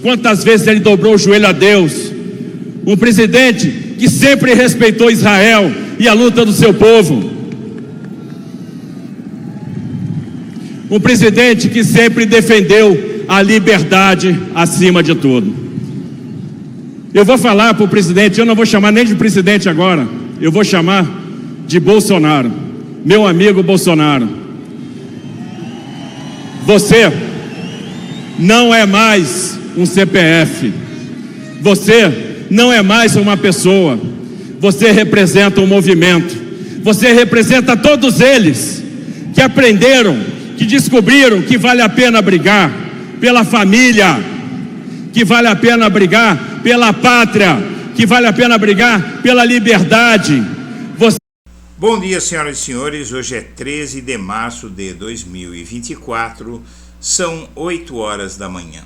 Quantas vezes ele dobrou o joelho a Deus? Um presidente que sempre respeitou Israel e a luta do seu povo. Um presidente que sempre defendeu a liberdade acima de tudo. Eu vou falar para o presidente, eu não vou chamar nem de presidente agora, eu vou chamar de Bolsonaro. Meu amigo Bolsonaro, você não é mais um CPF, você não é mais uma pessoa, você representa um movimento, você representa todos eles que aprenderam, que descobriram que vale a pena brigar pela família, que vale a pena brigar pela pátria, que vale a pena brigar pela liberdade. Bom dia, senhoras e senhores, hoje é 13 de março de 2024, são 8 horas da manhã.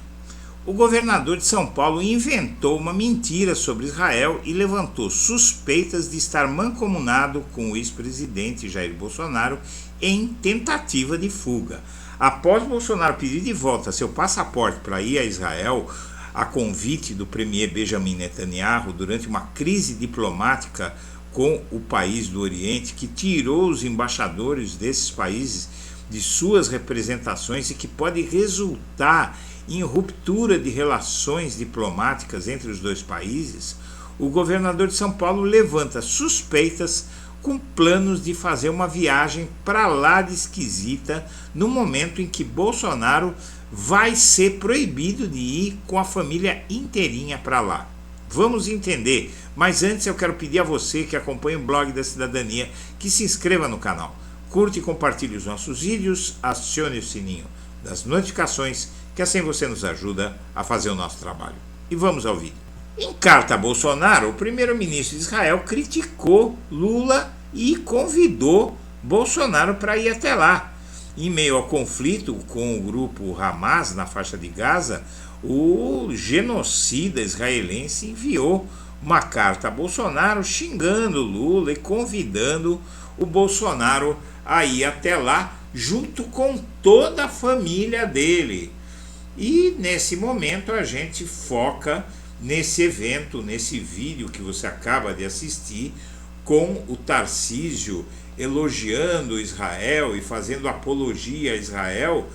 O governador de São Paulo inventou uma mentira sobre Israel e levantou suspeitas de estar mancomunado com o ex-presidente Jair Bolsonaro em tentativa de fuga. Após Bolsonaro pedir de volta seu passaporte para ir a Israel, a convite do premier Benjamin Netanyahu, durante uma crise diplomática com o país do Oriente, que tirou os embaixadores desses países de suas representações e que pode resultar em ruptura de relações diplomáticas entre os dois países, o governador de São Paulo levanta suspeitas com planos de fazer uma viagem para lá de esquisita no momento em que Bolsonaro vai ser proibido de ir com a família inteirinha para lá. Vamos entender, mas antes eu quero pedir a você que acompanha o blog da Cidadania que se inscreva no canal, curte e compartilhe os nossos vídeos, acione o sininho das notificações, que assim você nos ajuda a fazer o nosso trabalho. E vamos ao vídeo. Em carta a Bolsonaro, o primeiro-ministro de Israel criticou Lula e convidou Bolsonaro para ir até lá. Em meio ao conflito com o grupo Hamas na faixa de Gaza, o genocida israelense enviou uma carta a Bolsonaro xingando Lula e convidando o Bolsonaro a ir até lá junto com toda a família dele. E nesse momento a gente foca nesse evento, nesse vídeo que você acaba de assistir, com o Tarcísio elogiando Israel e fazendo apologia a Israel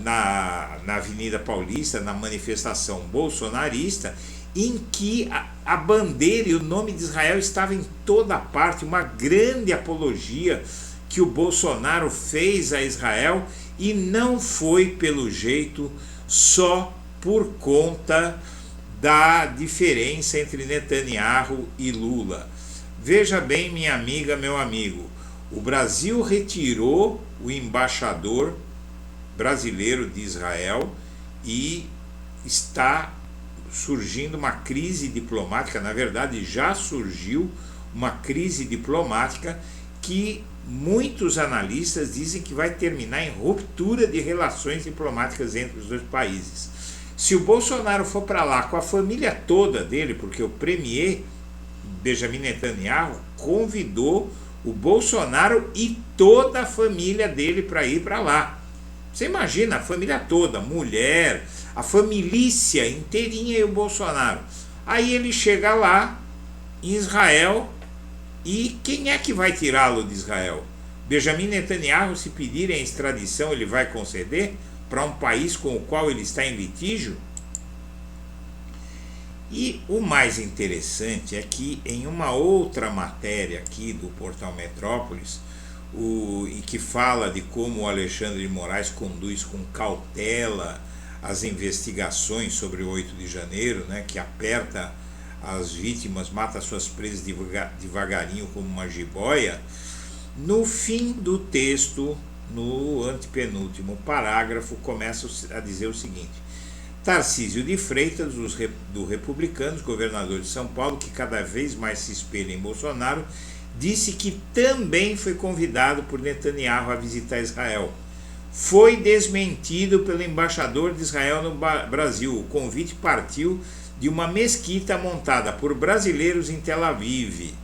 na Avenida Paulista, na manifestação bolsonarista, em que a bandeira e o nome de Israel estava em toda parte, uma grande apologia que o Bolsonaro fez a Israel, e não foi, pelo jeito, só por conta da diferença entre Netanyahu e Lula. Veja bem, minha amiga, meu amigo, o Brasil retirou o embaixador brasileiro de Israel e está surgindo uma crise diplomática, na verdade já surgiu uma crise diplomática que muitos analistas dizem que vai terminar em ruptura de relações diplomáticas entre os dois países. Se o Bolsonaro for para lá com a família toda dele, porque o premier Benjamin Netanyahu convidou o Bolsonaro e toda a família dele para ir para lá. Você imagina, a família toda, mulher, a família inteirinha e o Bolsonaro. Aí ele chega lá em Israel e quem é que vai tirá-lo de Israel? Benjamin Netanyahu, se pedirem extradição, ele vai conceder para um país com o qual ele está em litígio? E o mais interessante é que em uma outra matéria aqui do portal Metrópolis, e que fala de como o Alexandre de Moraes conduz com cautela as investigações sobre o 8 de janeiro, né, que aperta as vítimas, mata suas presas devagarinho como uma jiboia. No fim do texto, no antepenúltimo parágrafo, começa a dizer o seguinte: Tarcísio de Freitas, do Republicanos, governador de São Paulo, que cada vez mais se espelha em Bolsonaro, disse que também foi convidado por Netanyahu a visitar Israel. Foi desmentido pelo embaixador de Israel no Brasil. O convite partiu de uma mesquita montada por brasileiros em Tel Aviv.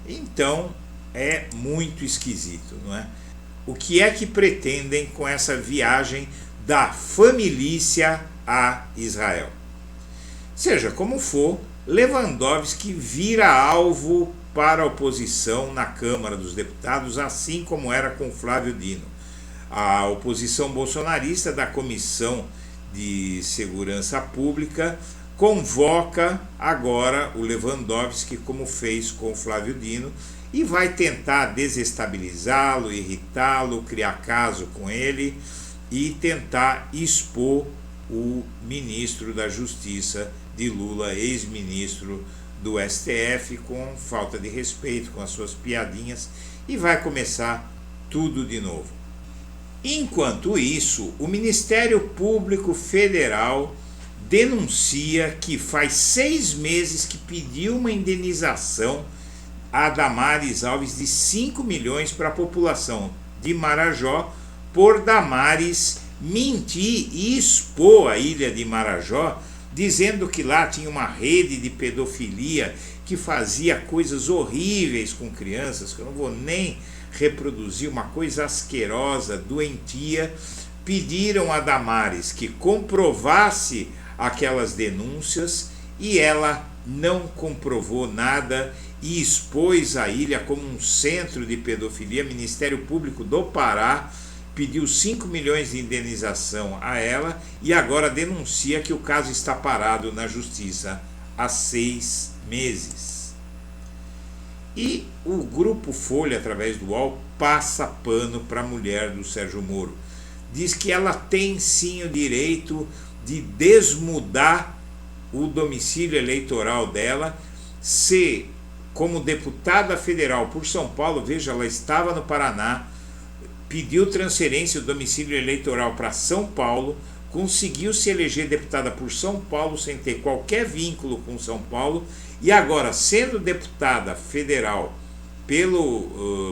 Então, é muito esquisito, não é? O que é que pretendem com essa viagem da família a Israel? Seja como for, Lewandowski vira alvo para a oposição na Câmara dos Deputados, assim como era com Flávio Dino. A oposição bolsonarista da Comissão de Segurança Pública convoca agora o Lewandowski, como fez com Flávio Dino, e vai tentar desestabilizá-lo, irritá-lo, criar caso com ele e tentar expor o ministro da Justiça de Lula, ex-ministro do STF, com falta de respeito, com as suas piadinhas, e vai começar tudo de novo. Enquanto isso, o Ministério Público Federal denuncia que faz 6 meses que pediu uma indenização a Damares Alves de 5 milhões para a população de Marajó, por Damares mentir e expor a ilha de Marajó, dizendo que lá tinha uma rede de pedofilia que fazia coisas horríveis com crianças, que eu não vou nem reproduzir, uma coisa asquerosa, doentia. Pediram a Damares que comprovasse aquelas denúncias e ela não comprovou nada e expôs a ilha como um centro de pedofilia. Ministério Público do Pará pediu 5 milhões de indenização a ela e agora denuncia que o caso está parado na justiça há 6 meses. E o Grupo Folha, através do UOL, passa pano para a mulher do Sérgio Moro. Diz que ela tem sim o direito de desmudar o domicílio eleitoral dela, se, como deputada federal por São Paulo, veja, ela estava no Paraná, pediu transferência do domicílio eleitoral para São Paulo, conseguiu se eleger deputada por São Paulo sem ter qualquer vínculo com São Paulo, e agora, sendo deputada federal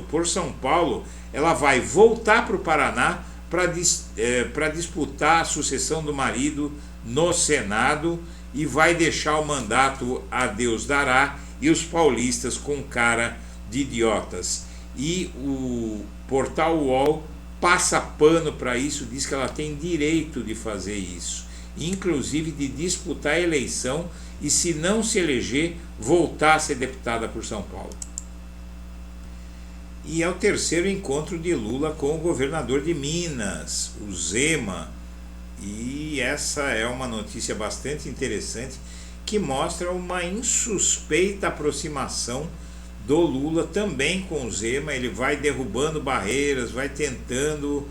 por São Paulo, ela vai voltar para o Paraná para disputar a sucessão do marido no Senado e vai deixar o mandato a Deus dará e os paulistas com cara de idiotas. E o portal UOL passa pano para isso, diz que ela tem direito de fazer isso, inclusive de disputar a eleição e, se não se eleger, voltar a ser deputada por São Paulo. E é o terceiro encontro de Lula com o governador de Minas, o Zema, e essa é uma notícia bastante interessante que mostra uma insuspeita aproximação do Lula também com o Zema. Ele vai derrubando barreiras, vai tentando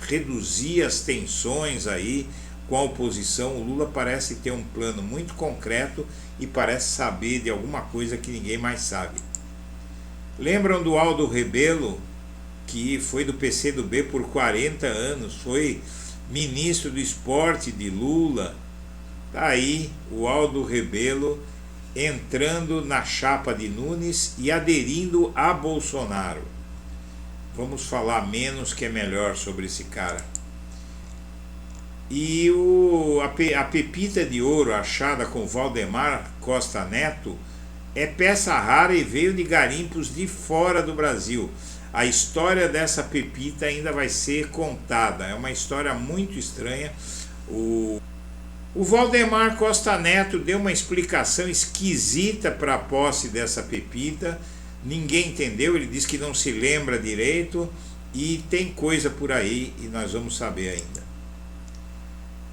reduzir as tensões aí com a oposição. O Lula parece ter um plano muito concreto e parece saber de alguma coisa que ninguém mais sabe. Lembram do Aldo Rebelo, que foi do PCdoB por 40 anos, foi ministro do esporte de Lula? Tá aí o Aldo Rebelo entrando na chapa de Nunes e aderindo a Bolsonaro. Vamos falar menos que é melhor sobre esse cara. E a pepita de ouro achada com Valdemar Costa Neto é peça rara e veio de garimpos de fora do Brasil. A história dessa pepita ainda vai ser contada, é uma história muito estranha. O Valdemar Costa Neto deu uma explicação esquisita para a posse dessa pepita, ninguém entendeu, ele disse que não se lembra direito e tem coisa por aí e nós vamos saber ainda.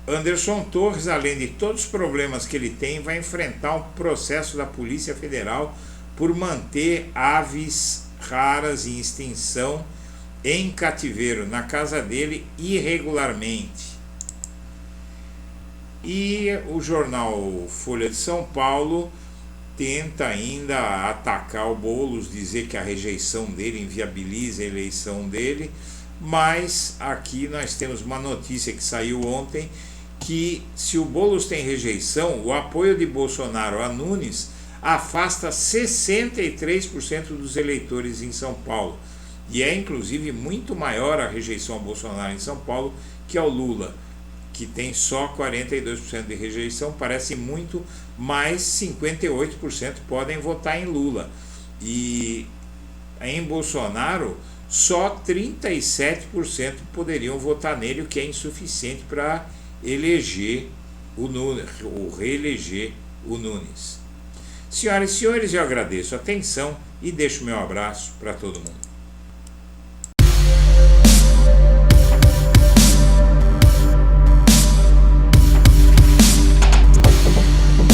Anderson Torres, além de todos os problemas que ele tem, vai enfrentar um processo da Polícia Federal por manter aves raras em extinção em cativeiro na casa dele irregularmente. E o jornal Folha de São Paulo tenta ainda atacar o Boulos, dizer que a rejeição dele inviabiliza a eleição dele, mas aqui nós temos uma notícia que saiu ontem, que se o Boulos tem rejeição, o apoio de Bolsonaro a Nunes afasta 63% dos eleitores em São Paulo. E é inclusive muito maior a rejeição a Bolsonaro em São Paulo que ao Lula, que tem só 42% de rejeição, parece muito, mas 58% podem votar em Lula. E em Bolsonaro, só 37% poderiam votar nele, o que é insuficiente para eleger reeleger o Nunes. Senhoras e senhores, eu agradeço a atenção e deixo meu abraço para todo mundo.